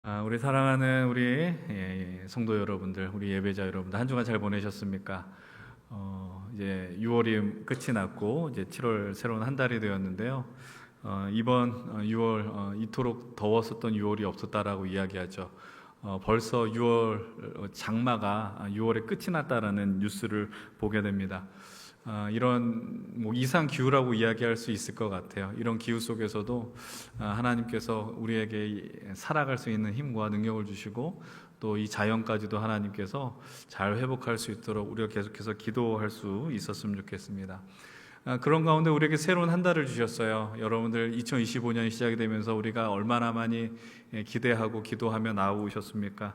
우리 사랑하는 우리 성도 여러분들, 우리 예배자 여러분들 한 주간 잘 보내셨습니까? 이제 6월이 끝이 났고 이제 7월 새로운 한 달이 되었는데요. 이번 6월 이토록 더웠었던 6월이 없었다라고 이야기하죠. 벌써 6월 장마가 6월에 끝이 났다라는 뉴스를 보게 됩니다. 이런 이상 기후라고 이야기할 수 있을 것 같아요. 이런 기후 속에서도 하나님께서 우리에게 살아갈 수 있는 힘과 능력을 주시고 또 이 자연까지도 하나님께서 잘 회복할 수 있도록 우리가 계속해서 기도할 수 있었으면 좋겠습니다. 그런 가운데 우리에게 새로운 한 달을 주셨어요. 여러분들 2025년이 시작이 되면서 우리가 얼마나 많이 기대하고 기도하며 나오셨습니까?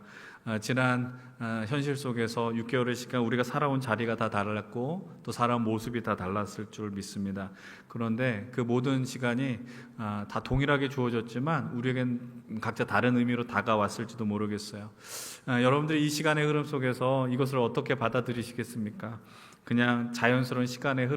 지난 현실 속에서 6개월의 시간 우리가 살아온 자리가 다 달랐고 또 살아온 모습이 다 달랐을 줄 믿습니다. 그런데 그 모든 시간이 다 동일하게 주어졌지만 우리에겐 각자 다른 의미로 다가왔을지도 모르겠어요. 여러분들이 이 시간의 흐름 속에서 이것을 어떻게 받아들이시겠습니까? 그냥 자연스러운 시간의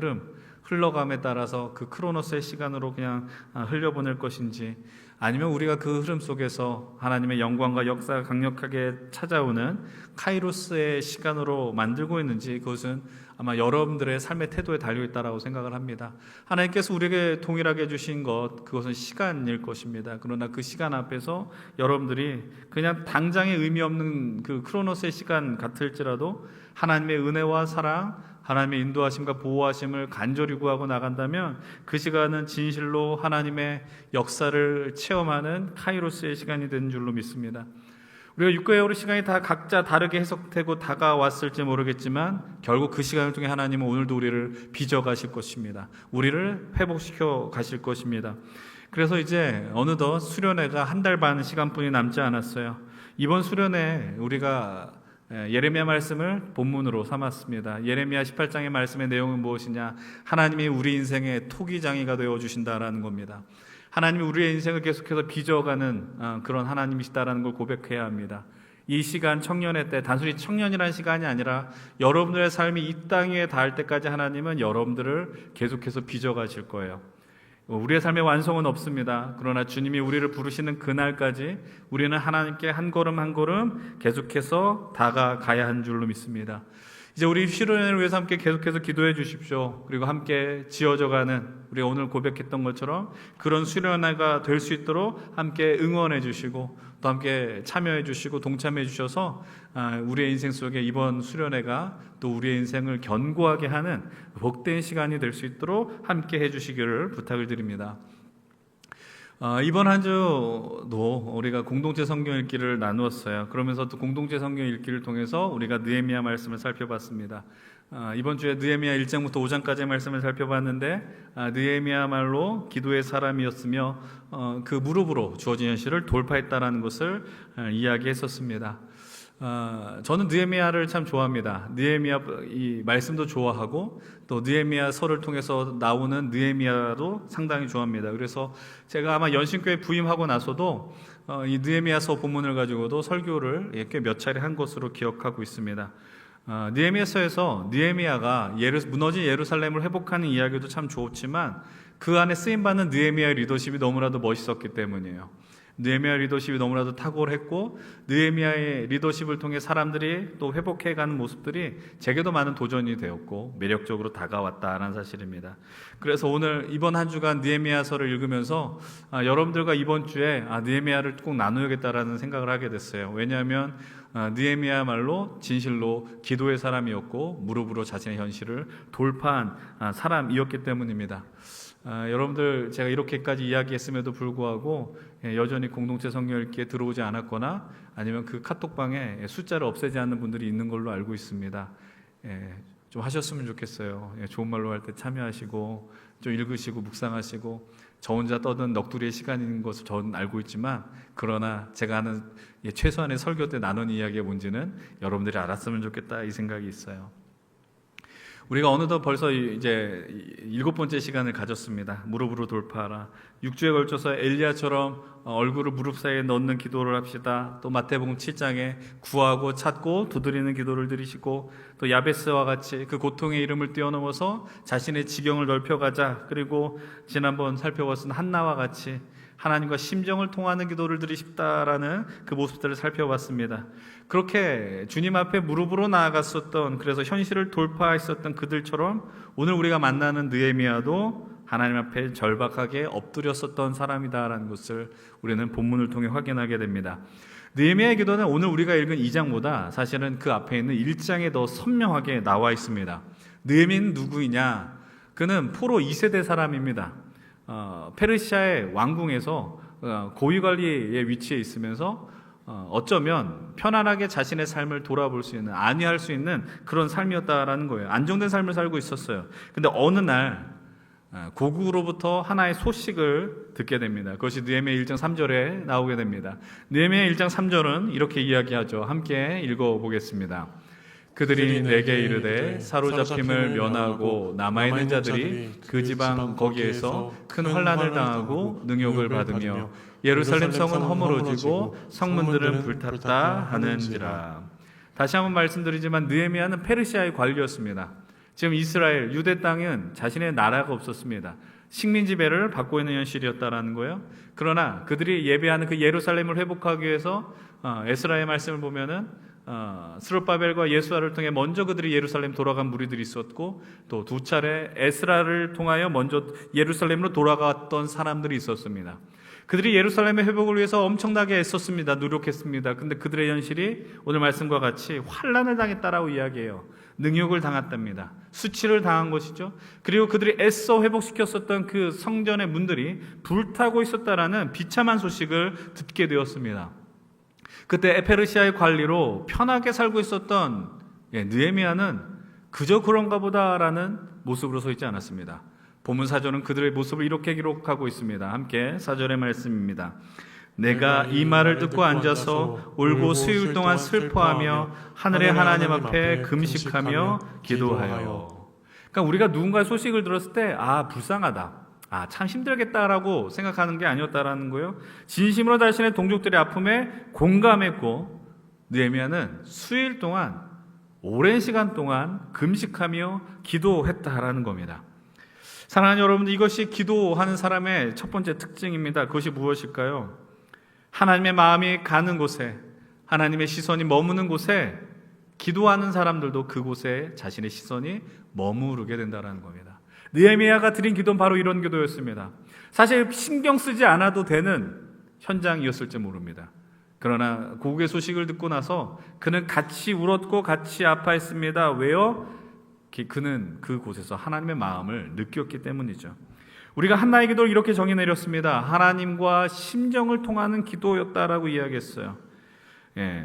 흘러감에 따라서 그 크로노스의 시간으로 그냥 흘려보낼 것인지, 아니면 우리가 그 흐름 속에서 하나님의 영광과 역사가 강력하게 찾아오는 카이로스의 시간으로 만들고 있는지, 그것은 아마 여러분들의 삶의 태도에 달려있다라고 생각을 합니다. 하나님께서 우리에게 동일하게 주신 것, 그것은 시간일 것입니다. 그러나 그 시간 앞에서 여러분들이 그냥 당장의 의미 없는 그 크로노스의 시간 같을지라도 하나님의 은혜와 사랑, 하나님의 인도하심과 보호하심을 간절히 구하고 나간다면 그 시간은 진실로 하나님의 역사를 체험하는 카이로스의 시간이 되는 줄로 믿습니다. 우리가 6개월의 시간이 다 각자 다르게 해석되고 다가왔을지 모르겠지만 결국 그 시간을 통해 하나님은 오늘도 우리를 빚어 가실 것입니다. 우리를 회복시켜 가실 것입니다. 그래서 이제 어느덧 수련회가 한 달 반 시간뿐이 남지 않았어요. 이번 수련회 우리가 예레미야 말씀을 본문으로 삼았습니다. 예레미야 18장의 말씀의 내용은 무엇이냐? 하나님이 우리 인생의 토기장이가 되어주신다라는 겁니다. 하나님이 우리의 인생을 계속해서 빚어가는 그런 하나님이시다라는 걸 고백해야 합니다. 이 시간, 청년의 때, 단순히 청년이라는 시간이 아니라 여러분들의 삶이 이 땅 위에 닿을 때까지 하나님은 여러분들을 계속해서 빚어가실 거예요. 우리의 삶의 완성은 없습니다. 그러나 주님이 우리를 부르시는 그날까지 우리는 하나님께 한 걸음 한 걸음 계속해서 다가가야 하는 줄로 믿습니다. 이제 우리 수련회를 위해서 함께 계속해서 기도해 주십시오. 그리고 함께 지어져가는, 우리가 오늘 고백했던 것처럼 그런 수련회가 될 수 있도록 함께 응원해 주시고 또 함께 참여해 주시고 동참해 주셔서 우리의 인생 속에 이번 수련회가 또 우리의 인생을 견고하게 하는 복된 시간이 될 수 있도록 함께 해 주시기를 부탁을 드립니다. 이번 한 주도 우리가 공동체 성경 읽기를 나누었어요. 그러면서 또 공동체 성경 읽기를 통해서 우리가 느헤미야 말씀을 살펴봤습니다. 이번 주에 느헤미야 1장부터 5장까지의 말씀을 살펴봤는데 느헤미야말로 기도의 사람이었으며 그 무릎으로 주어진 현실을 돌파했다라는 것을 이야기했었습니다. 저는 느헤미야를 참 좋아합니다. 느헤미야 이 말씀도 좋아하고 또 느헤미야서를 통해서 나오는 느헤미야도 상당히 좋아합니다. 그래서 제가 아마 연신교회 부임하고 나서도 이 느헤미야서 본문을 가지고도 설교를 꽤 몇 차례 한 것으로 기억하고 있습니다. 느헤미야서에서 느헤미야가 무너진 예루살렘을 회복하는 이야기도 참 좋지만 그 안에 쓰임받는 느헤미야의 리더십이 너무나도 멋있었기 때문이에요. 느헤미야 리더십이 너무나도 탁월했고 느헤미야의 리더십을 통해 사람들이 또 회복해가는 모습들이 제게도 많은 도전이 되었고 매력적으로 다가왔다는 사실입니다. 그래서 오늘 이번 한 주간 느헤미야서를 읽으면서 여러분들과 이번 주에 느헤미야를 꼭 나누겠다라는 생각을 하게 됐어요. 왜냐하면 느헤미야말로 진실로 기도의 사람이었고 무릎으로 자신의 현실을 돌파한 사람이었기 때문입니다. 여러분들 제가 이렇게까지 이야기했음에도 불구하고 여전히 공동체 성경 읽기에 들어오지 않았거나 아니면 그 카톡방에 숫자를 없애지 않는 분들이 있는 걸로 알고 있습니다. 좀 하셨으면 좋겠어요. 좋은 말로 할 때 참여하시고 좀 읽으시고 묵상하시고 저 혼자 떠든 넋두리의 시간인 것을 저는 알고 있지만 그러나 제가 하는 최소한의 설교 때 나눈 이야기의 뭔지는 여러분들이 알았으면 좋겠다 이 생각이 있어요. 우리가 어느덧 벌써 이제 7번째 시간을 가졌습니다. 무릎으로 돌파하라. 6주에 걸쳐서 엘리야처럼 얼굴을 무릎 사이에 넣는 기도를 합시다. 또 마태복음 7장에 구하고 찾고 두드리는 기도를 드리시고 또 야베스와 같이 그 고통의 이름을 뛰어넘어서 자신의 지경을 넓혀가자. 그리고 지난번 살펴봤던 한나와 같이 하나님과 심정을 통하는 기도를 드리고 싶다라는 그 모습들을 살펴봤습니다. 그렇게 주님 앞에 무릎으로 나아갔었던, 그래서 현실을 돌파했었던 그들처럼 오늘 우리가 만나는 느헤미야도 하나님 앞에 절박하게 엎드렸었던 사람이다라는 것을 우리는 본문을 통해 확인하게 됩니다. 느헤미야의 기도는 오늘 우리가 읽은 2장보다 사실은 그 앞에 있는 1장에 더 선명하게 나와 있습니다. 느헤미야는 누구이냐? 그는 포로 2세대 사람입니다. 페르시아의 왕궁에서 고위관리의 위치에 있으면서 어쩌면 편안하게 자신의 삶을 돌아볼 수 있는, 안위할 수 있는 그런 삶이었다라는 거예요. 안정된 삶을 살고 있었어요. 근데 어느 날 고국으로부터 하나의 소식을 듣게 됩니다. 그것이 느헤미야 1장 3절에 나오게 됩니다. 느헤미야 1장 3절은 이렇게 이야기하죠. 함께 읽어보겠습니다. 그들이 내게 이르되 사로잡힘을 면하고 남아있는 자들이 그 지방 거기에서 큰 환난을 당하고 능욕을 받으며 예루살렘 성은 허물어지고 성문들은 불탔다 하는지라. 다시 한번 말씀드리지만 느헤미야는 페르시아의 관리였습니다. 지금 이스라엘 유대 땅은 자신의 나라가 없었습니다. 식민 지배를 받고 있는 현실이었다라는 거예요. 그러나 그들이 예배하는 그 예루살렘을 회복하기 위해서 에스라의 말씀을 보면은 스룹바벨과 예수아를 통해 먼저 그들이 예루살렘 돌아간 무리들이 있었고, 또 두 차례 에스라를 통하여 먼저 예루살렘으로 돌아갔던 사람들이 있었습니다. 그들이 예루살렘의 회복을 위해서 엄청나게 애썼습니다. 노력했습니다. 근데 그들의 현실이 오늘 말씀과 같이 환난을 당했다라고 이야기해요. 능욕을 당했답니다. 수치를 당한 것이죠. 그리고 그들이 애써 회복시켰었던 그 성전의 문들이 불타고 있었다라는 비참한 소식을 듣게 되었습니다. 그때 페르시아의 관리로 편하게 살고 있었던 느헤미야는 그저 그런가 보다라는 모습으로 서 있지 않았습니다. 본문 4절은 그들의 모습을 이렇게 기록하고 있습니다. 함께 4절의 말씀입니다. 내가 이 말을 듣고 앉아서 울고 수일 동안 슬퍼하며 하늘의 하나님 앞에 금식하며 기도하여. 그러니까 우리가 누군가의 소식을 들었을 때 불쌍하다, 참 힘들겠다라고 생각하는 게 아니었다라는 거예요. 진심으로 자신의 동족들의 아픔에 공감했고, 느헤미야는 수일 동안, 오랜 시간 동안 금식하며 기도했다라는 겁니다. 사랑하는 여러분들, 이것이 기도하는 사람의 첫 번째 특징입니다. 그것이 무엇일까요? 하나님의 마음이 가는 곳에, 하나님의 시선이 머무는 곳에 기도하는 사람들도 그곳에 자신의 시선이 머무르게 된다는 겁니다. 느헤미야가 드린 기도는 바로 이런 기도였습니다. 사실 신경 쓰지 않아도 되는 현장이었을지 모릅니다. 그러나 고국의 소식을 듣고 나서 그는 같이 울었고 같이 아파했습니다. 왜요? 그는 그곳에서 하나님의 마음을 느꼈기 때문이죠. 우리가 한나의 기도를 이렇게 정의 내렸습니다. 하나님과 심정을 통하는 기도였다라고 이야기했어요.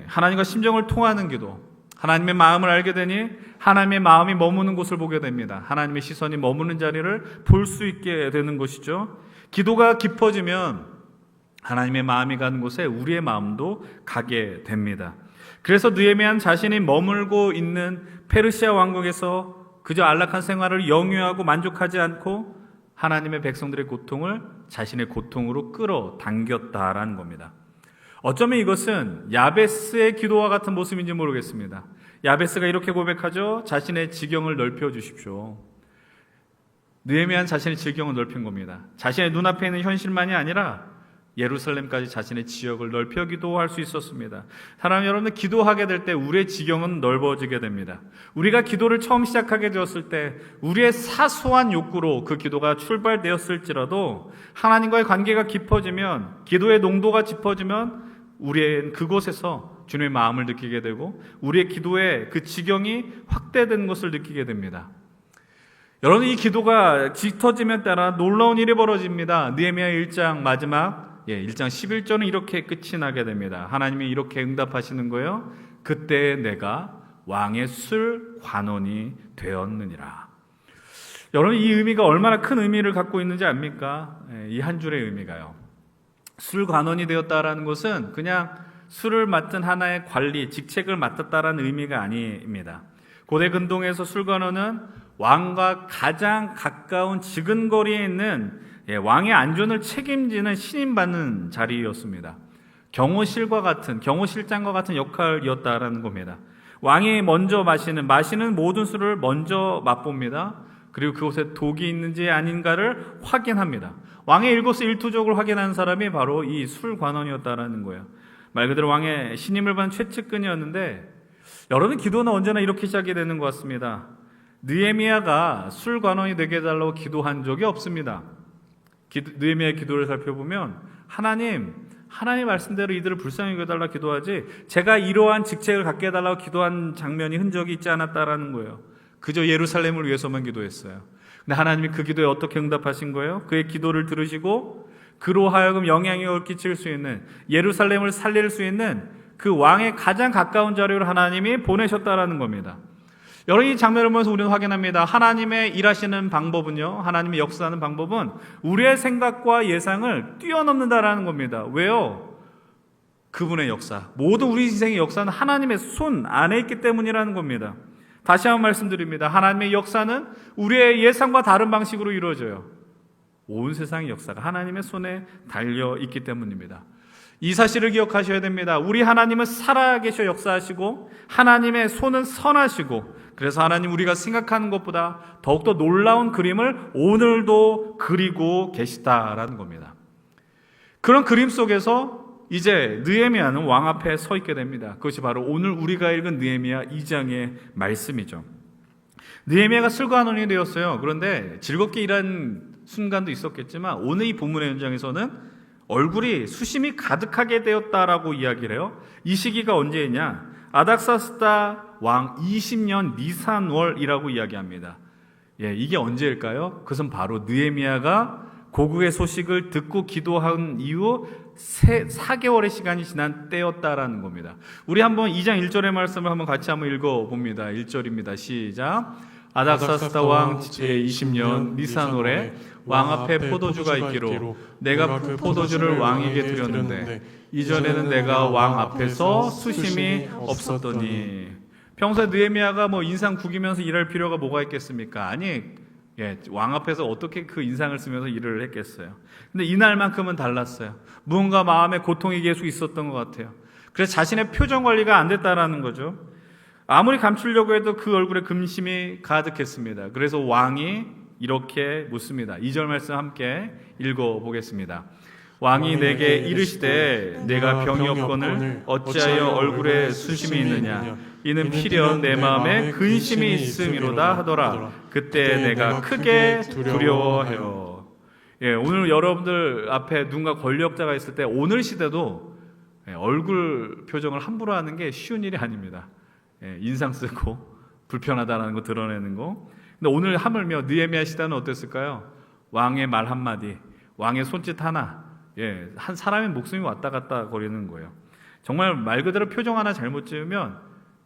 하나님과 심정을 통하는 기도, 하나님의 마음을 알게 되니 하나님의 마음이 머무는 곳을 보게 됩니다. 하나님의 시선이 머무는 자리를 볼 수 있게 되는 것이죠. 기도가 깊어지면 하나님의 마음이 가는 곳에 우리의 마음도 가게 됩니다. 그래서 느헤미야는 자신이 머물고 있는 페르시아 왕국에서 그저 안락한 생활을 영위하고 만족하지 않고 하나님의 백성들의 고통을 자신의 고통으로 끌어당겼다라는 겁니다. 어쩌면 이것은 야베스의 기도와 같은 모습인지 모르겠습니다. 야베스가 이렇게 고백하죠. 자신의 지경을 넓혀주십시오. 느헤미야는 자신의 지경을 넓힌 겁니다. 자신의 눈앞에 있는 현실만이 아니라 예루살렘까지 자신의 지역을 넓혀 기도할 수 있었습니다. 사랑하는 여러분들, 기도하게 될 때 우리의 지경은 넓어지게 됩니다. 우리가 기도를 처음 시작하게 되었을 때 우리의 사소한 욕구로 그 기도가 출발되었을지라도 하나님과의 관계가 깊어지면, 기도의 농도가 짙어지면 우리의 그곳에서 주님의 마음을 느끼게 되고 우리의 기도의 그 지경이 확대되는 것을 느끼게 됩니다. 여러분, 이 기도가 짙어지면 따라 놀라운 일이 벌어집니다. 느헤미야 1장 마지막 1장 11절은 이렇게 끝이 나게 됩니다. 하나님이 이렇게 응답하시는 거예요. 그때 내가 왕의 술 관원이 되었느니라. 여러분, 이 의미가 얼마나 큰 의미를 갖고 있는지 압니까? 이 한 줄의 의미가요. 술 관원이 되었다라는 것은 그냥 술을 맡은 하나의 관리, 직책을 맡았다라는 의미가 아닙니다. 고대 근동에서 술관원은 왕과 가장 가까운 지근거리에 있는 왕의 안전을 책임지는 신임받는 자리였습니다. 경호실장과 같은 역할이었다라는 겁니다. 왕이 먼저 마시는 모든 술을 먼저 맛봅니다. 그리고 그곳에 독이 있는지 아닌가를 확인합니다. 왕의 일거수일투족을 확인한 사람이 바로 이 술관원이었다라는 거예요. 말 그대로 왕의 신임을 받은 최측근이었는데, 여러분 기도는 언제나 이렇게 시작이 되는 것 같습니다. 느헤미야가 술관원이 되게 해달라고 기도한 적이 없습니다. 느헤미야의 기도를 살펴보면 하나님 말씀대로 이들을 불쌍히 여겨달라 기도하지 제가 이러한 직책을 갖게 해달라고 기도한 장면이 흔적이 있지 않았다라는 거예요. 그저 예루살렘을 위해서만 기도했어요. 근데 하나님이 그 기도에 어떻게 응답하신 거예요? 그의 기도를 들으시고 그로 하여금 영향력을 끼칠 수 있는, 예루살렘을 살릴 수 있는 그 왕의 가장 가까운 자료를 하나님이 보내셨다라는 겁니다. 여러분, 이 장면을 보면서 우리는 확인합니다. 하나님의 일하시는 방법은요, 하나님의 역사하는 방법은 우리의 생각과 예상을 뛰어넘는다라는 겁니다. 왜요? 그분의 역사, 모든 우리 인생의 역사는 하나님의 손 안에 있기 때문이라는 겁니다. 다시 한번 말씀드립니다. 하나님의 역사는 우리의 예상과 다른 방식으로 이루어져요. 온 세상의 역사가 하나님의 손에 달려있기 때문입니다. 이 사실을 기억하셔야 됩니다. 우리 하나님은 살아계셔 역사하시고 하나님의 손은 선하시고, 그래서 하나님 우리가 생각하는 것보다 더욱더 놀라운 그림을 오늘도 그리고 계시다라는 겁니다. 그런 그림 속에서 이제 느헤미야는 왕 앞에 서 있게 됩니다. 그것이 바로 오늘 우리가 읽은 느헤미야 2장의 말씀이죠. 느헤미야가 술관원이 되었어요. 그런데 즐겁게 일한 순간도 있었겠지만 오늘 이 본문의 현장에서는 얼굴이 수심이 가득하게 되었다라고 이야기를 해요. 이 시기가 언제냐? 아닥사스다 왕 20년 니산월이라고 이야기합니다. 이게 언제일까요? 그것은 바로 느헤미야가 고국의 소식을 듣고 기도한 이후 4개월의 시간이 지난 때였다라는 겁니다. 우리 한번 2장 1절의 말씀을 한번 같이 한번 읽어봅니다. 1절입니다. 시작. 아닥사스다 왕 제20년 니산월에 왕 앞에 포도주가 있기로 내가 그 포도주를 왕에게 드렸는데 이전에는 내가 왕 앞에서 수심이 없었더니. 평소에 느헤미야가 인상 구기면서 일할 필요가 뭐가 있겠습니까? 아니, 왕 앞에서 어떻게 그 인상을 쓰면서 일을 했겠어요. 근데 이날만큼은 달랐어요. 무언가 마음에 고통이 계속 있었던 것 같아요. 그래서 자신의 표정 관리가 안 됐다라는 거죠. 아무리 감추려고 해도 그 얼굴에 금심이 가득했습니다. 그래서 왕이 이렇게 묻습니다. 2절 말씀 함께 읽어보겠습니다. 왕이 내게 이르시되 내가 병이 없거늘 어찌하여 얼굴에 수심이 있느냐? 이는 필연 내 마음에 근심이 있음이로다 하더라. 그때 내가 크게 두려워해요. 오늘 여러분들 앞에 누군가 권력자가 있을 때 오늘 시대도 얼굴 표정을 함부로 하는 게 쉬운 일이 아닙니다. 인상 쓰고 불편하다는 거 드러내는 거. 근데 오늘 하물며 느헤미야 시대는 어땠을까요? 왕의 말 한마디, 왕의 손짓 하나, 한 사람의 목숨이 왔다 갔다 거리는 거예요. 정말 말 그대로 표정 하나 잘못 지으면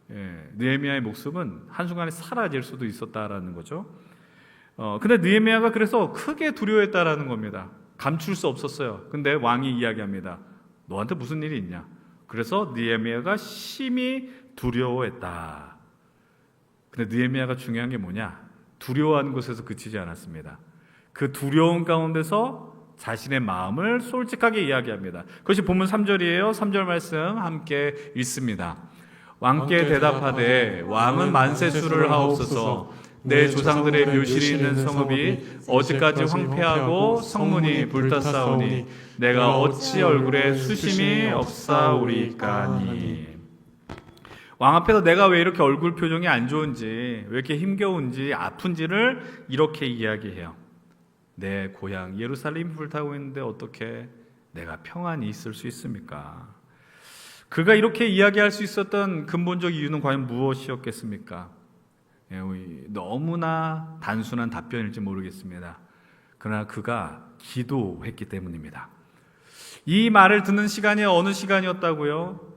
느헤미야의 목숨은 한순간에 사라질 수도 있었다라는 거죠. 근데 느헤미야가 그래서 크게 두려워했다라는 겁니다. 감출 수 없었어요. 근데 왕이 이야기합니다. 너한테 무슨 일이 있냐? 그래서 느헤미야가 심히 두려워했다. 근데 느헤미야가 중요한 게 뭐냐? 두려워하는 것에서 그치지 않았습니다. 그 두려움 가운데서 자신의 마음을 솔직하게 이야기합니다. 그것이 본문 3절이에요. 3절 말씀 함께 읽습니다. 왕께 대답하되 왕은 만세수를 하옵소서. 내 조상들의 묘실이 있는 성읍이 어디까지 황폐하고 성문이 불탔사오니 내가 어찌 얼굴에 수심이 없사오리까니. 왕 앞에서 내가 왜 이렇게 얼굴 표정이 안 좋은지, 왜 이렇게 힘겨운지, 아픈지를 이렇게 이야기해요. 내 고향 예루살렘이 불타고 있는데 어떻게 내가 평안히 있을 수 있습니까? 그가 이렇게 이야기할 수 있었던 근본적 이유는 과연 무엇이었겠습니까? 너무나 단순한 답변일지 모르겠습니다. 그러나 그가 기도했기 때문입니다. 이 말을 듣는 시간이 어느 시간이었다고요?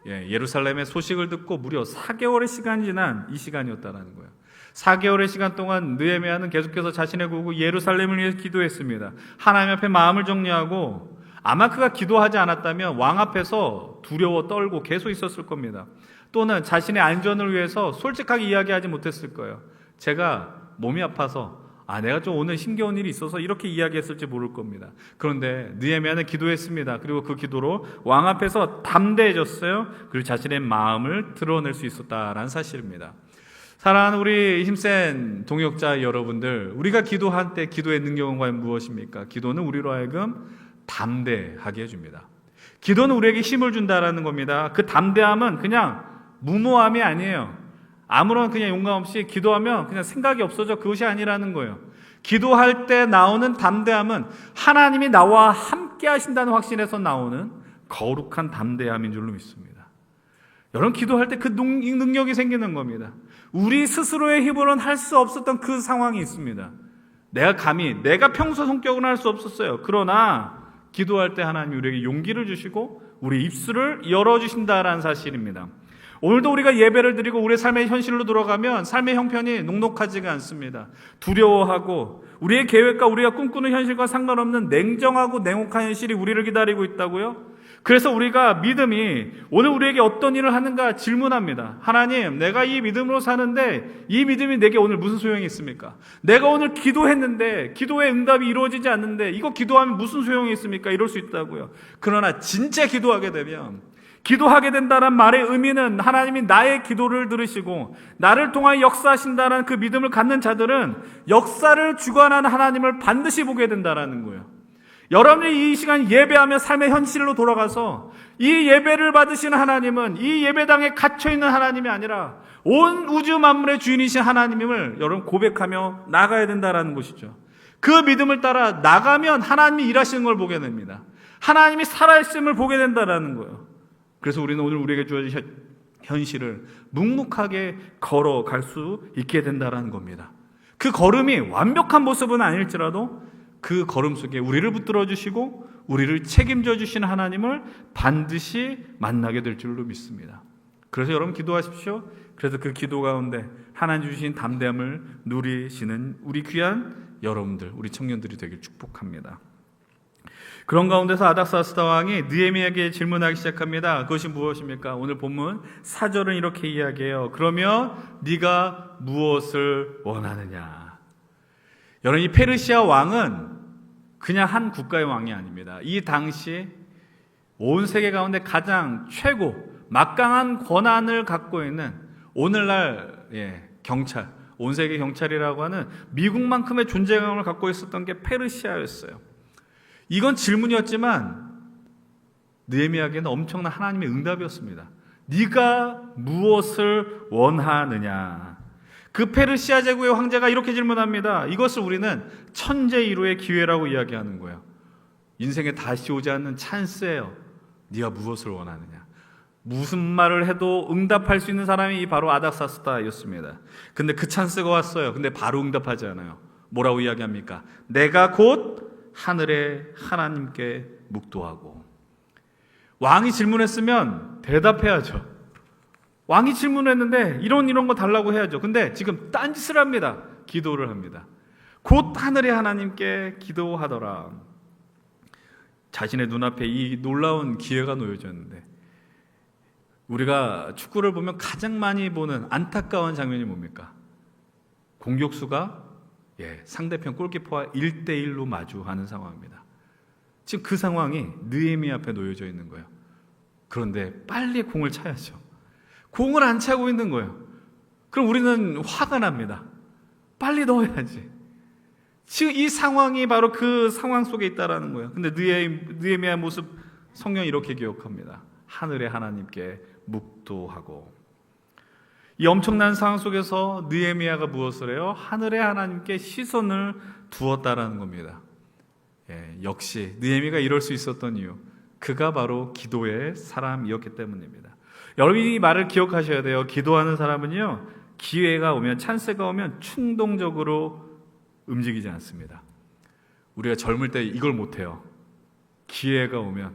예루살렘의 소식을 듣고 무려 4개월의 시간이 지난 이 시간이었다는 거예요. 4개월의 시간 동안 느헤미야는 계속해서 자신의 고국 예루살렘을 위해서 기도했습니다. 하나님 앞에 마음을 정리하고, 아마 그가 기도하지 않았다면 왕 앞에서 두려워 떨고 계속 있었을 겁니다. 또는 자신의 안전을 위해서 솔직하게 이야기하지 못했을 거예요. 제가 몸이 아파서 내가 좀 오늘 힘겨운 일이 있어서 이렇게 이야기했을지 모를 겁니다. 그런데 느헤미야는 기도했습니다. 그리고 그 기도로 왕 앞에서 담대해졌어요. 그리고 자신의 마음을 드러낼 수 있었다라는 사실입니다. 사랑하는 우리 힘센 동역자 여러분들, 우리가 기도할 때 기도의 능력은 과연 무엇입니까? 기도는 우리로 하여금 담대하게 해줍니다. 기도는 우리에게 힘을 준다라는 겁니다. 그 담대함은 그냥 무모함이 아니에요. 아무런 그냥 용감 없이 기도하면 그냥 생각이 없어져, 그것이 아니라는 거예요. 기도할 때 나오는 담대함은 하나님이 나와 함께 하신다는 확신에서 나오는 거룩한 담대함인 줄로 믿습니다. 여러분, 기도할 때 그 능력이 생기는 겁니다. 우리 스스로의 힘으로는 할 수 없었던 그 상황이 있습니다. 내가 평소 성격은 할 수 없었어요. 그러나 기도할 때 하나님이 우리에게 용기를 주시고 우리 입술을 열어주신다라는 사실입니다. 오늘도 우리가 예배를 드리고 우리의 삶의 현실로 돌아가면 삶의 형편이 녹록하지가 않습니다. 두려워하고 우리의 계획과 우리가 꿈꾸는 현실과 상관없는 냉정하고 냉혹한 현실이 우리를 기다리고 있다고요? 그래서 우리가 믿음이 오늘 우리에게 어떤 일을 하는가 질문합니다. 하나님, 내가 이 믿음으로 사는데 이 믿음이 내게 오늘 무슨 소용이 있습니까? 내가 오늘 기도했는데 기도의 응답이 이루어지지 않는데 이거 기도하면 무슨 소용이 있습니까? 이럴 수 있다고요. 그러나 진짜 기도하게 되면, 기도하게 된다는 말의 의미는 하나님이 나의 기도를 들으시고 나를 통하여 역사하신다는 그 믿음을 갖는 자들은 역사를 주관하는 하나님을 반드시 보게 된다는 거예요. 여러분이 이 시간 예배하며 삶의 현실로 돌아가서 이 예배를 받으시는 하나님은 이 예배당에 갇혀있는 하나님이 아니라 온 우주 만물의 주인이신 하나님임을 여러분 고백하며 나가야 된다는 것이죠. 그 믿음을 따라 나가면 하나님이 일하시는 걸 보게 됩니다. 하나님이 살아있음을 보게 된다는 거예요. 그래서 우리는 오늘 우리에게 주어진 현실을 묵묵하게 걸어갈 수 있게 된다는 겁니다. 그 걸음이 완벽한 모습은 아닐지라도 그 걸음 속에 우리를 붙들어 주시고 우리를 책임져 주시는 하나님을 반드시 만나게 될 줄로 믿습니다. 그래서 여러분 기도하십시오. 그래서 그 기도 가운데 하나님 주신 담대함을 누리시는 우리 귀한 여러분들, 우리 청년들이 되길 축복합니다. 그런 가운데서 아닥사스다 왕이 느헤미야에게 질문하기 시작합니다. 그것이 무엇입니까? 오늘 본문 4절은 이렇게 이야기해요. 그러면 네가 무엇을 원하느냐? 여러분, 이 페르시아 왕은 그냥 한 국가의 왕이 아닙니다. 이 당시 온 세계 가운데 가장 최고 막강한 권한을 갖고 있는 오늘날 경찰, 온 세계 경찰이라고 하는 미국만큼의 존재감을 갖고 있었던 게 페르시아였어요. 이건 질문이었지만 느헤미야에게는 엄청난 하나님의 응답이었습니다. 네가 무엇을 원하느냐? 그 페르시아 제국의 황제가 이렇게 질문합니다. 이것을 우리는 천재이루의 기회라고 이야기하는 거예요. 인생에 다시 오지 않는 찬스예요. 네가 무엇을 원하느냐? 무슨 말을 해도 응답할 수 있는 사람이 바로 아닥사스다였습니다. 근데 그 찬스가 왔어요. 근데 바로 응답하지 않아요. 뭐라고 이야기합니까? 내가 곧 하늘의 하나님께 묵도하고. 왕이 질문했으면 대답해야죠. 왕이 질문했는데 이런 거 달라고 해야죠. 근데 지금 딴짓을 합니다. 기도를 합니다. 곧 하늘의 하나님께 기도하더라. 자신의 눈앞에 이 놀라운 기회가 놓여졌는데, 우리가 축구를 보면 가장 많이 보는 안타까운 장면이 뭡니까? 공격수가 상대편 골키퍼와 1대1로 마주하는 상황입니다. 지금 그 상황이 느헤미야 앞에 놓여져 있는 거예요. 그런데 빨리 공을 차야죠. 공을 안 차고 있는 거예요. 그럼 우리는 화가 납니다. 빨리 넣어야지. 지금 이 상황이 바로 그 상황 속에 있다라는 거예요. 근데 느헤미야의 모습 성경이 이렇게 기억합니다. 하늘의 하나님께 묵도하고. 이 엄청난 상황 속에서 느헤미야가 무엇을 해요? 하늘의 하나님께 시선을 두었다라는 겁니다. 역시 느헤미야가 이럴 수 있었던 이유, 그가 바로 기도의 사람이었기 때문입니다. 여러분이 이 말을 기억하셔야 돼요. 기도하는 사람은요, 기회가 오면, 찬스가 오면 충동적으로 움직이지 않습니다. 우리가 젊을 때 이걸 못해요. 기회가 오면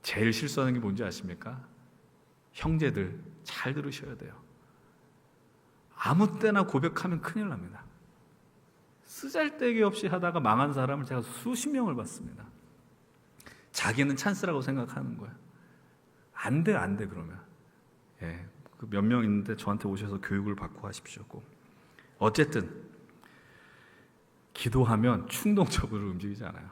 제일 실수하는 게 뭔지 아십니까? 형제들 잘 들으셔야 돼요. 아무 때나 고백하면 큰일 납니다. 쓰잘데기 없이 하다가 망한 사람을 제가 수십 명을 봤습니다. 자기는 찬스라고 생각하는 거예요. 안 돼 그러면. 그 몇 명 있는데 저한테 오셔서 교육을 받고 하십시오. 꼭. 어쨌든 기도하면 충동적으로 움직이지 않아요.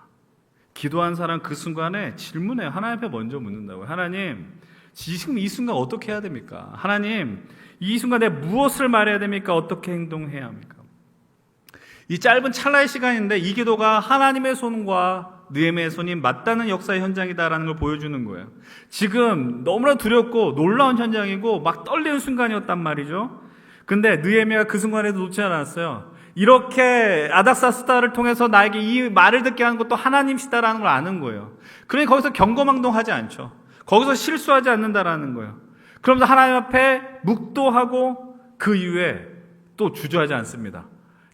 기도한 사람 그 순간에 질문해요. 하나님 앞에 먼저 묻는다고요. 하나님, 지금 이 순간 어떻게 해야 됩니까? 하나님, 이 순간 내가 무엇을 말해야 됩니까? 어떻게 행동해야 합니까? 이 짧은 찰나의 시간인데 이 기도가 하나님의 손과 느헤미야의 손이 맞닿는 역사의 현장이다라는 걸 보여주는 거예요. 지금 너무나 두렵고 놀라운 현장이고 막 떨리는 순간이었단 말이죠. 근데 느헤미야가 그 순간에도 놓지 않았어요. 이렇게 아닥사스다를 통해서 나에게 이 말을 듣게 하는 것도 하나님이시다라는 걸 아는 거예요. 그러니 거기서 경거망동하지 않죠. 거기서 실수하지 않는다라는 거예요. 그러면서 하나님 앞에 묵도하고 그 이후에 또 주저하지 않습니다.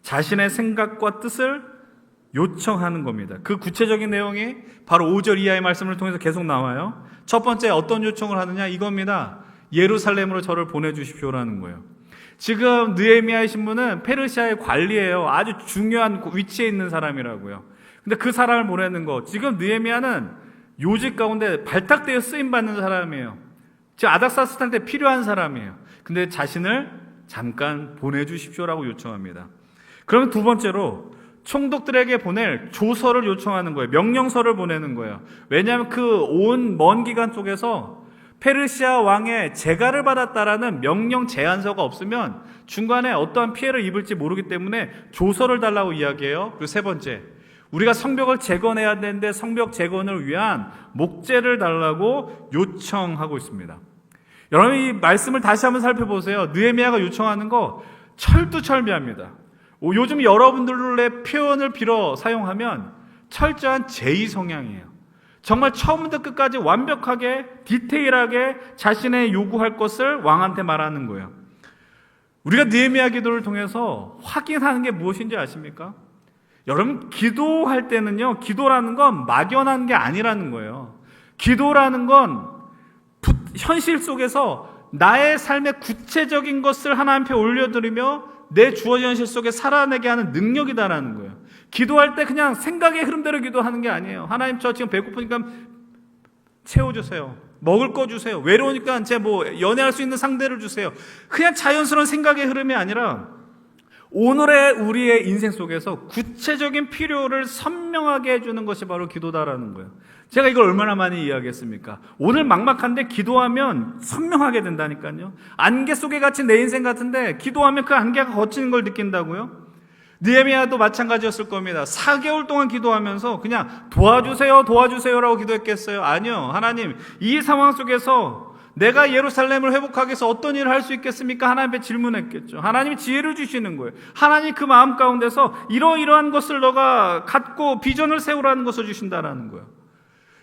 자신의 생각과 뜻을 요청하는 겁니다. 그 구체적인 내용이 바로 5절 이하의 말씀을 통해서 계속 나와요. 첫 번째 어떤 요청을 하느냐 이겁니다. 예루살렘으로 저를 보내주십시오라는 거예요. 지금 느헤미야의 신분은 페르시아의 관리예요. 아주 중요한 위치에 있는 사람이라고요. 근데 그 사람을 보내는 거, 지금 느헤미야는 요직 가운데 발탁되어 쓰임받는 사람이에요. 지금 아닥사스다한테 필요한 사람이에요. 근데 자신을 잠깐 보내주십시오라고 요청합니다. 그러면 두 번째로 총독들에게 보낼 조서를 요청하는 거예요. 명령서를 보내는 거예요. 왜냐하면 그 온 먼 기간 속에서 페르시아 왕의 재가를 받았다라는 명령 제안서가 없으면 중간에 어떠한 피해를 입을지 모르기 때문에 조서를 달라고 이야기해요. 그리고 세 번째, 우리가 성벽을 재건해야 되는데 성벽 재건을 위한 목재를 달라고 요청하고 있습니다. 여러분 이 말씀을 다시 한번 살펴보세요. 느헤미야가 요청하는 거 철두철미합니다. 요즘 여러분들의 표현을 빌어 사용하면 철저한 제의 성향이에요. 정말 처음부터 끝까지 완벽하게 디테일하게 자신의 요구할 것을 왕한테 말하는 거예요. 우리가 느헤미야 기도를 통해서 확인하는 게 무엇인지 아십니까? 여러분 기도할 때는요, 기도라는 건 막연한 게 아니라는 거예요. 기도라는 건 현실 속에서 나의 삶의 구체적인 것을 하나님 앞에 올려드리며 내 주어진 현실 속에 살아내게 하는 능력이다라는 거예요. 기도할 때 그냥 생각의 흐름대로 기도하는 게 아니에요. 하나님 저 지금 배고프니까 채워주세요. 먹을 거 주세요. 외로우니까 제 연애할 수 있는 상대를 주세요. 그냥 자연스러운 생각의 흐름이 아니라 오늘의 우리의 인생 속에서 구체적인 필요를 선명하게 해주는 것이 바로 기도다라는 거예요. 제가 이걸 얼마나 많이 이야기했습니까? 오늘 막막한데 기도하면 선명하게 된다니까요. 안개 속에 갇힌 내 인생 같은데 기도하면 그 안개가 걷히는 걸 느낀다고요? 느헤미야도 마찬가지였을 겁니다. 4개월 동안 기도하면서 그냥 도와주세요 도와주세요라고 기도했겠어요? 아니요. 하나님 이 상황 속에서 내가 예루살렘을 회복하기 위해서 어떤 일을 할 수 있겠습니까? 하나님께 질문했겠죠. 하나님이 지혜를 주시는 거예요. 하나님 그 마음 가운데서 이러이러한 것을 너가 갖고 비전을 세우라는 것을 주신다라는 거예요.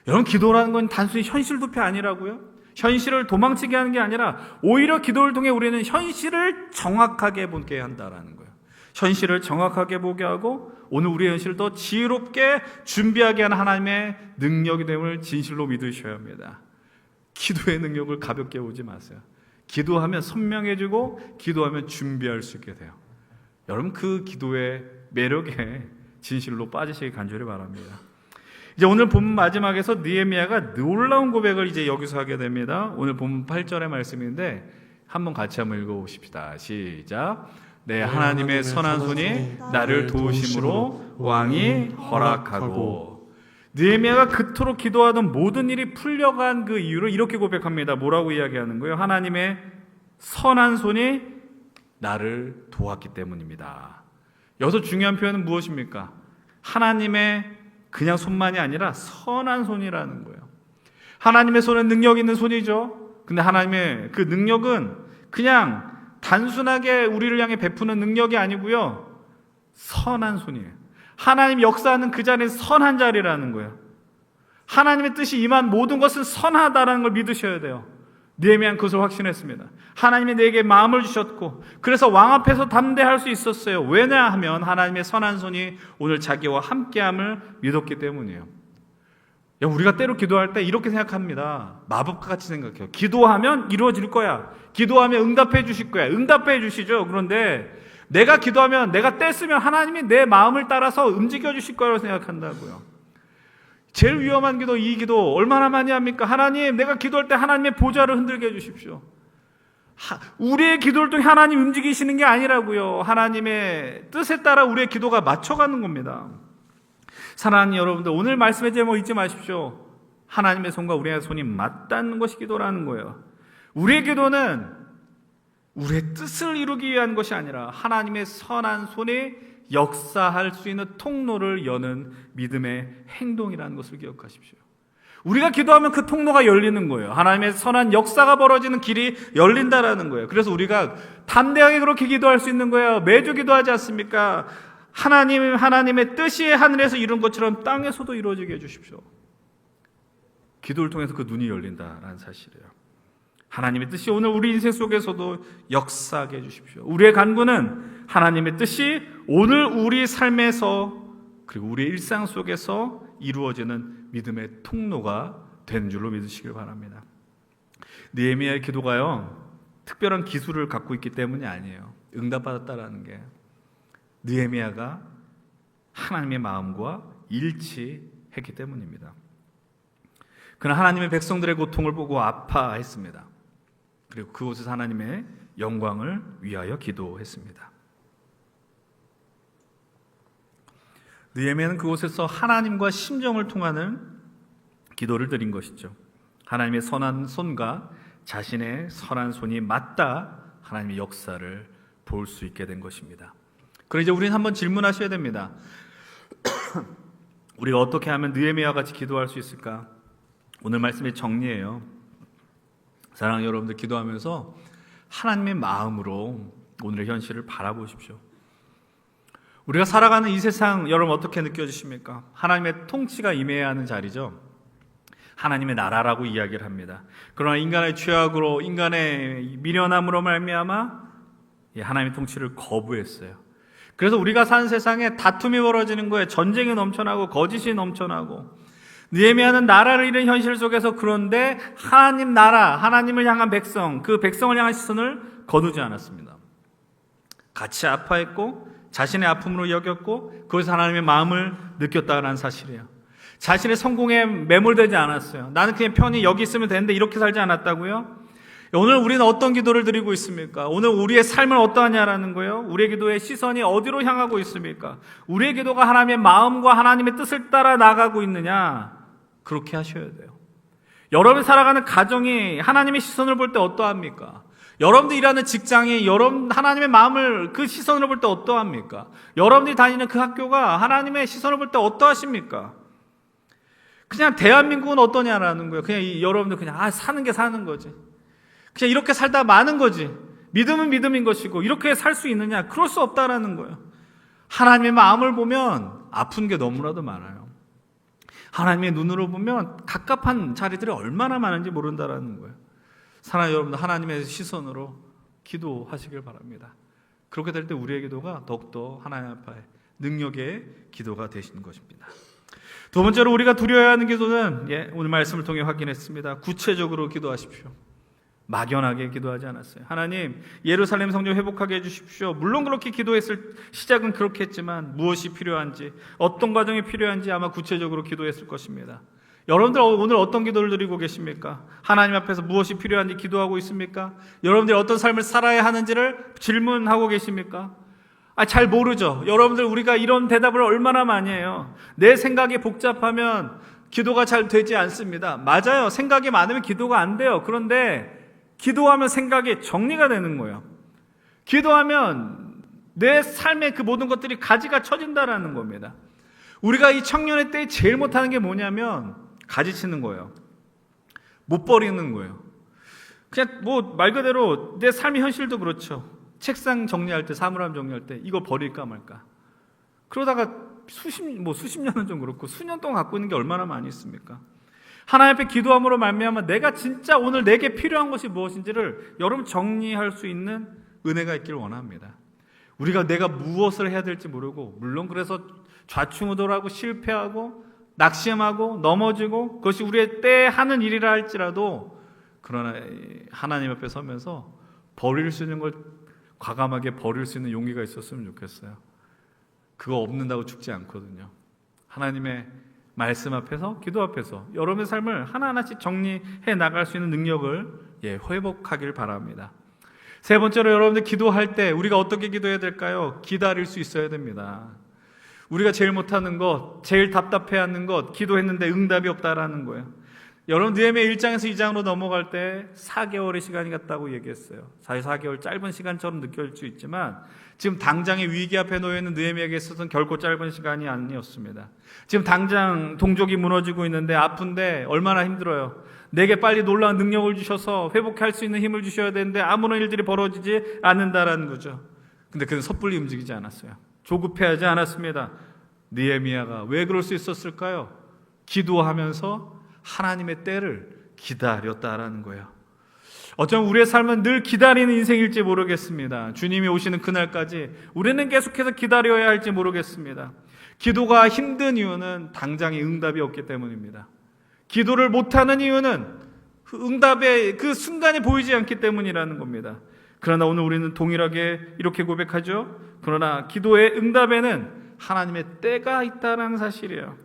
여러분 기도라는 건 단순히 현실 도피 아니라고요? 현실을 도망치게 하는 게 아니라 오히려 기도를 통해 우리는 현실을 정확하게 보게 한다라는 거예요. 현실을 정확하게 보게 하고 오늘 우리의 현실을 더 지혜롭게 준비하게 하는 하나님의 능력이 됨을 진실로 믿으셔야 합니다. 기도의 능력을 가볍게 보지 마세요. 기도하면 선명해지고 기도하면 준비할 수 있게 돼요. 여러분 그 기도의 매력에 진실로 빠지시기 간절히 바랍니다. 이제 오늘 본문 마지막에서 느헤미야가 놀라운 고백을 이제 여기서 하게 됩니다. 오늘 본문 8절의 말씀인데 한번 같이 한번 읽어보십시다. 시작. 네, 하나님의 선한 손이 나를 도우심으로 왕이 허락하고. 느헤미야가 그토록 기도하던 모든 일이 풀려간 그 이유를 이렇게 고백합니다. 뭐라고 이야기하는 거예요? 하나님의 선한 손이 나를 도왔기 때문입니다. 여기서 중요한 표현은 무엇입니까? 하나님의 그냥 손만이 아니라 선한 손이라는 거예요. 하나님의 손은 능력 있는 손이죠. 근데 하나님의 그 능력은 그냥 단순하게 우리를 향해 베푸는 능력이 아니고요, 선한 손이에요. 하나님 역사하는 그 자리는 선한 자리라는 거예요. 하나님의 뜻이 임한 모든 것은 선하다라는 걸 믿으셔야 돼요. 느헤미야는 그것을 확신했습니다. 하나님이 내게 마음을 주셨고 그래서 왕 앞에서 담대할 수 있었어요. 왜냐하면 하나님의 선한 손이 오늘 자기와 함께함을 믿었기 때문이에요. 우리가 때로 기도할 때 이렇게 생각합니다. 마법과 같이 생각해요. 기도하면 이루어질 거야. 기도하면 응답해 주실 거야. 응답해 주시죠. 그런데 내가 기도하면 내가 떼쓰면 하나님이 내 마음을 따라서 움직여 주실 거라고 생각한다고요. 제일 위험한 기도, 이 기도 얼마나 많이 합니까? 하나님, 내가 기도할 때 하나님의 보좌를 흔들게 해주십시오. 우리의 기도를 통해 하나님 움직이시는 게 아니라고요. 하나님의 뜻에 따라 우리의 기도가 맞춰가는 겁니다. 사랑하는 여러분들, 오늘 말씀의 제목 잊지 마십시오. 하나님의 손과 우리의 손이 맞닿는 것이 기도라는 거예요. 우리의 기도는 우리의 뜻을 이루기 위한 것이 아니라 하나님의 선한 손이 역사할 수 있는 통로를 여는 믿음의 행동이라는 것을 기억하십시오. 우리가 기도하면 그 통로가 열리는 거예요. 하나님의 선한 역사가 벌어지는 길이 열린다라는 거예요. 그래서 우리가 담대하게 그렇게 기도할 수 있는 거예요. 매주 기도하지 않습니까? 하나님의 뜻이 하늘에서 이룬 것처럼 땅에서도 이루어지게 해주십시오. 기도를 통해서 그 눈이 열린다라는 사실이에요. 하나님의 뜻이 오늘 우리 인생 속에서도 역사하게 해주십시오. 우리의 간구는 하나님의 뜻이 오늘 우리 삶에서 그리고 우리의 일상 속에서 이루어지는 믿음의 통로가 되는 줄로 믿으시길 바랍니다. 느헤미야의 기도가요, 특별한 기술을 갖고 있기 때문이 아니에요. 응답받았다라는 게 느헤미야가 하나님의 마음과 일치했기 때문입니다. 그는 하나님의 백성들의 고통을 보고 아파했습니다. 그리고 그곳에서 하나님의 영광을 위하여 기도했습니다. 느헤미야는 그곳에서 하나님과 심정을 통하는 기도를 드린 것이죠. 하나님의 선한 손과 자신의 선한 손이 맞닿아 하나님의 역사를 볼 수 있게 된 것입니다. 그럼 이제 우리는 한번 질문하셔야 됩니다. 우리가 어떻게 하면 느헤미야와 같이 기도할 수 있을까? 오늘 말씀의 정리예요. 사랑하는 여러분들, 기도하면서 하나님의 마음으로 오늘의 현실을 바라보십시오. 우리가 살아가는 이 세상, 여러분 어떻게 느껴지십니까? 하나님의 통치가 임해야 하는 자리죠. 하나님의 나라라고 이야기를 합니다. 그러나 인간의 죄악으로, 인간의 미련함으로 말미암아 하나님의 통치를 거부했어요. 그래서 우리가 사는 세상에 다툼이 벌어지는 거예요. 전쟁이 넘쳐나고 거짓이 넘쳐나고. 느헤미야는 나라를 잃은 현실 속에서 그런데 하나님 나라, 하나님을 향한 백성, 그 백성을 향한 시선을 거두지 않았습니다. 같이 아파했고 자신의 아픔으로 여겼고 그것에서 하나님의 마음을 느꼈다는 사실이에요. 자신의 성공에 매몰되지 않았어요. 나는 그냥 편히 여기 있으면 되는데 이렇게 살지 않았다고요? 오늘 우리는 어떤 기도를 드리고 있습니까? 오늘 우리의 삶은 어떠하냐라는 거예요. 우리의 기도의 시선이 어디로 향하고 있습니까? 우리의 기도가 하나님의 마음과 하나님의 뜻을 따라 나가고 있느냐? 그렇게 하셔야 돼요. 여러분이 살아가는 가정이 하나님의 시선을 볼 때 어떠합니까? 여러분들이 일하는 직장이 하나님의 마음을, 그 시선으로 볼 때 어떠합니까? 여러분들이 다니는 그 학교가 하나님의 시선을 볼 때 어떠하십니까? 그냥 대한민국은 어떠냐라는 거예요. 그냥 여러분들 그냥 사는 게 사는 거지. 그냥 이렇게 살다 마는 거지. 믿음은 믿음인 것이고 이렇게 살 수 있느냐? 그럴 수 없다라는 거예요. 하나님의 마음을 보면 아픈 게 너무나도 많아요. 하나님의 눈으로 보면 갑갑한 자리들이 얼마나 많은지 모른다라는 거예요. 사랑하는 여러분들, 하나님의 시선으로 기도하시길 바랍니다. 그렇게 될 때 우리의 기도가 더욱더 하나님 앞에 능력의 기도가 되시는 것입니다. 두 번째로 우리가 두려워야 하는 기도는 오늘 말씀을 통해 확인했습니다. 구체적으로 기도하십시오. 막연하게 기도하지 않았어요. 하나님, 예루살렘 성전 회복하게 해주십시오. 물론 그렇게 기도했을 시작은 그렇게 했지만 무엇이 필요한지, 어떤 과정이 필요한지 아마 구체적으로 기도했을 것입니다. 여러분들 오늘 어떤 기도를 드리고 계십니까? 하나님 앞에서 무엇이 필요한지 기도하고 있습니까? 여러분들이 어떤 삶을 살아야 하는지를 질문하고 계십니까? 잘 모르죠. 여러분들, 우리가 이런 대답을 얼마나 많이 해요. 내 생각이 복잡하면 기도가 잘 되지 않습니다. 맞아요. 생각이 많으면 기도가 안 돼요. 그런데 기도하면 생각이 정리가 되는 거예요. 기도하면 내 삶의 그 모든 것들이 가지가 쳐진다라는 겁니다. 우리가 이 청년의 때에 제일 못하는 게 뭐냐면 가지치는 거예요. 못 버리는 거예요. 그냥 말 그대로 내 삶의 현실도 그렇죠. 책상 정리할 때, 사물함 정리할 때 이거 버릴까 말까. 그러다가 수십 년은 좀 그렇고 수년 동안 갖고 있는 게 얼마나 많이 있습니까? 하나님 앞에 기도함으로 말미암아 내가 진짜 오늘 내게 필요한 것이 무엇인지를 여러분 정리할 수 있는 은혜가 있기를 원합니다. 우리가 내가 무엇을 해야 될지 모르고, 물론 그래서 좌충우돌하고 실패하고 낙심하고 넘어지고 그것이 우리의 때에 하는 일이라 할지라도, 그러나 하나님 앞에 서면서 버릴 수 있는 걸 과감하게 버릴 수 있는 용기가 있었으면 좋겠어요. 그거 없는다고 죽지 않거든요. 하나님의 말씀 앞에서, 기도 앞에서 여러분의 삶을 하나하나씩 정리해 나갈 수 있는 능력을 회복하길 바랍니다. 세 번째로, 여러분들 기도할 때 우리가 어떻게 기도해야 될까요? 기다릴 수 있어야 됩니다. 우리가 제일 못하는 것, 제일 답답해하는 것, 기도했는데 응답이 없다라는 거예요. 여러분 느헤미야 1장에서 2장으로 넘어갈 때 4개월의 시간이 갔다고 얘기했어요. 사실 4개월 짧은 시간처럼 느껴질 수 있지만 지금 당장의 위기 앞에 놓여 있는 느헤미야에게 있어서는 결코 짧은 시간이 아니었습니다. 지금 당장 동족이 무너지고 있는데 아픈데 얼마나 힘들어요. 내게 빨리 놀라운 능력을 주셔서 회복할 수 있는 힘을 주셔야 되는데 아무런 일들이 벌어지지 않는다라는 거죠. 근데 그는 섣불리 움직이지 않았어요. 조급해하지 않았습니다. 느헤미야가 왜 그럴 수 있었을까요? 기도하면서 하나님의 때를 기다렸다라는 거예요. 어쩌면 우리의 삶은 늘 기다리는 인생일지 모르겠습니다. 주님이 오시는 그날까지 우리는 계속해서 기다려야 할지 모르겠습니다. 기도가 힘든 이유는 당장의 응답이 없기 때문입니다. 기도를 못하는 이유는 응답의 그 순간이 보이지 않기 때문이라는 겁니다. 그러나 오늘 우리는 동일하게 이렇게 고백하죠. 그러나 기도의 응답에는 하나님의 때가 있다는 사실이에요.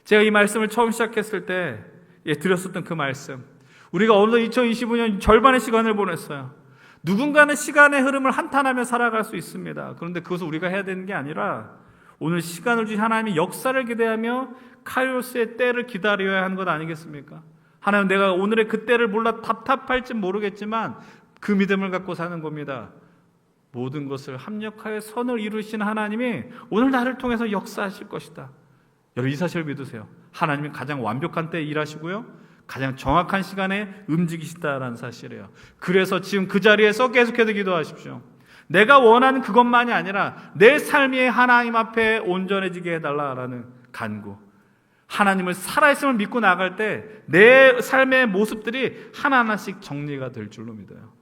제가 이 말씀을 처음 시작했을 때 드렸었던 그 말씀, 우리가 어느덧 2025년 절반의 시간을 보냈어요. 누군가는 시간의 흐름을 한탄하며 살아갈 수 있습니다. 그런데 그것을 우리가 해야 되는 게 아니라 오늘 시간을 주신 하나님의 역사를 기대하며 카이로스의 때를 기다려야 하는 것 아니겠습니까? 하나님, 내가 오늘의 그 때를 몰라 답답할지 모르겠지만 그 믿음을 갖고 사는 겁니다. 모든 것을 합력하여 선을 이루신 하나님이 오늘 나를 통해서 역사하실 것이다. 여러분, 이 사실을 믿으세요. 하나님이 가장 완벽한 때에 일하시고요, 가장 정확한 시간에 움직이시다라는 사실이에요. 그래서 지금 그 자리에서 계속해서 기도하십시오. 내가 원하는 그것만이 아니라 내 삶이 하나님 앞에 온전해지게 해달라라는 간구. 하나님을 살아있음을 믿고 나갈 때 내 삶의 모습들이 하나하나씩 정리가 될 줄로 믿어요.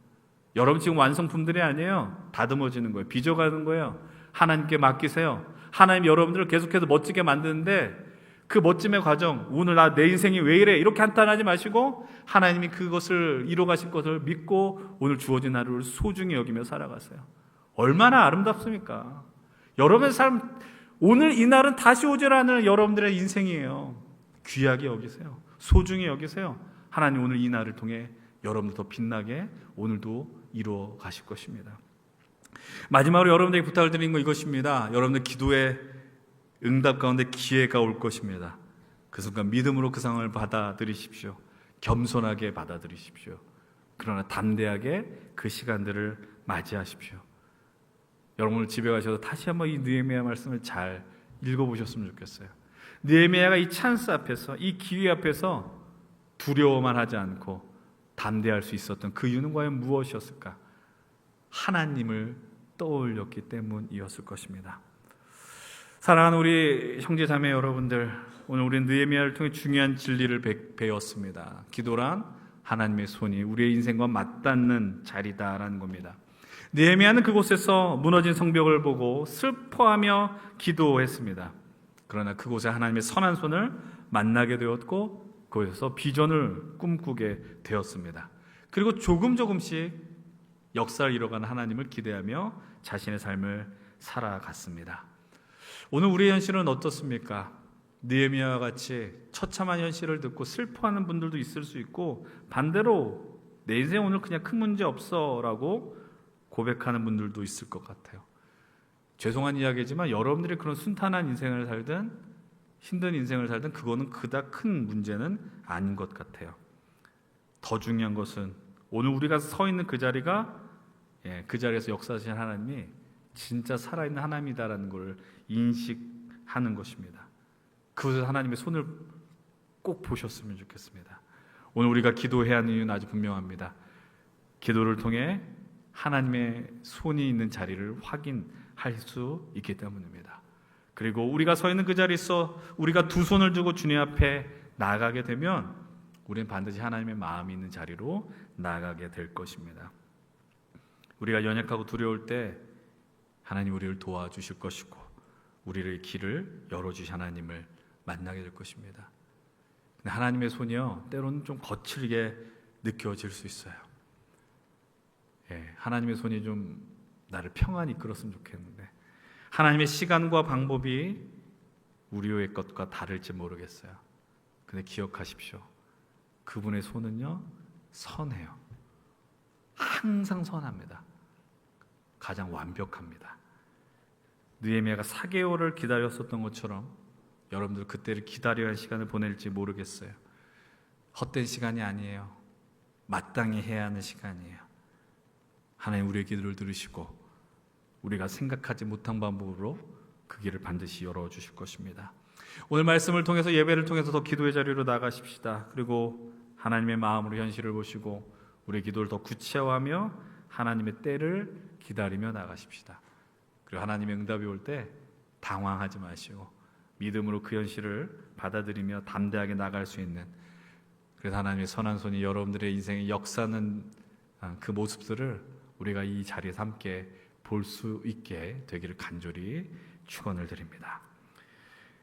여러분 지금 완성품들이 아니에요. 다듬어지는 거예요. 빚어가는 거예요. 하나님께 맡기세요. 하나님 여러분들을 계속해서 멋지게 만드는데 그 멋짐의 과정, 오늘 내 인생이 왜 이래 이렇게 한탄하지 마시고 하나님이 그것을 이뤄가실 것을 믿고 오늘 주어진 하루를 소중히 여기며 살아가세요. 얼마나 아름답습니까? 여러분의 삶, 오늘 이 날은 다시 오질 않을 여러분들의 인생이에요. 귀하게 여기세요. 소중히 여기세요. 하나님 오늘 이 날을 통해 여러분들 더 빛나게 오늘도 이루어 가실 것입니다. 마지막으로 여러분들에게 부탁을 드리는 건 이것입니다. 여러분들 기도의 응답 가운데 기회가 올 것입니다. 그 순간 믿음으로 그 상황을 받아들이십시오. 겸손하게 받아들이십시오. 그러나 담대하게 그 시간들을 맞이하십시오. 여러분 오늘 집에 가셔서 다시 한번 이 느헤미야 말씀을 잘 읽어보셨으면 좋겠어요. 느헤미야가 이 찬스 앞에서, 이 기회 앞에서 두려워만 하지 않고 담대할 수 있었던 그 이유는 과연 무엇이었을까? 하나님을 떠올렸기 때문이었을 것입니다. 사랑하는 우리 형제 자매 여러분들, 오늘 우리는 느헤미야를 통해 중요한 진리를 배웠습니다. 기도란 하나님의 손이 우리의 인생과 맞닿는 자리다라는 겁니다. 느헤미야는 그곳에서 무너진 성벽을 보고 슬퍼하며 기도했습니다. 그러나 그곳에 하나님의 선한 손을 만나게 되었고 그곳에서 비전을 꿈꾸게 되었습니다. 그리고 조금씩 역사를 이뤄가는 하나님을 기대하며 자신의 삶을 살아갔습니다. 오늘 우리의 현실은 어떻습니까? 느헤미야와 같이 처참한 현실을 듣고 슬퍼하는 분들도 있을 수 있고 반대로 내 인생 오늘 그냥 큰 문제 없어 라고 고백하는 분들도 있을 것 같아요. 죄송한 이야기지만 여러분들이 그런 순탄한 인생을 살든 힘든 인생을 살든 그거는 그닥 큰 문제는 아닌 것 같아요. 더 중요한 것은 오늘 우리가 서 있는 그 자리가 그 자리에서 역사하신 하나님이 진짜 살아있는 하나님이다라는 걸 인식하는 것입니다. 그것을 하나님의 손을 꼭 보셨으면 좋겠습니다. 오늘 우리가 기도해야 하는 이유는 아주 분명합니다. 기도를 통해 하나님의 손이 있는 자리를 확인할 수 있기 때문입니다. 그리고 우리가 서 있는 그 자리에서 우리가 두 손을 두고 주님 앞에 나아가게 되면 우리는 반드시 하나님의 마음이 있는 자리로 나아가게 될 것입니다. 우리가 연약하고 두려울 때 하나님 우리를 도와주실 것이고 우리의 길을 열어주신 하나님을 만나게 될 것입니다. 근데 하나님의 손이요 때로는 좀 거칠게 느껴질 수 있어요. 하나님의 손이 좀 나를 평안히 이끌었으면 좋겠는데 하나님의 시간과 방법이 우리의 것과 다를지 모르겠어요. 근데 기억하십시오. 그분의 손은요 선해요. 항상 선합니다. 가장 완벽합니다. 느헤미야가 4개월을 기다렸었던 것처럼 여러분들 그때를 기다려야 할 시간을 보낼지 모르겠어요. 헛된 시간이 아니에요. 마땅히 해야 하는 시간이에요. 하나님 우리의 기도를 들으시고 우리가 생각하지 못한 방법으로 그 길을 반드시 열어주실 것입니다. 오늘 말씀을 통해서, 예배를 통해서 더 기도의 자리로 나가십시다. 그리고 하나님의 마음으로 현실을 보시고 우리의 기도를 더 구체화하며 하나님의 때를 기다리며 나가십시다. 그리고 하나님의 응답이 올 때 당황하지 마시고 믿음으로 그 현실을 받아들이며 담대하게 나갈 수 있는, 그래서 하나님의 선한 손이 여러분들의 인생에 역사하는 그 모습들을 우리가 이 자리에서 함께 볼 수 있게 되기를 간절히 축원을 드립니다.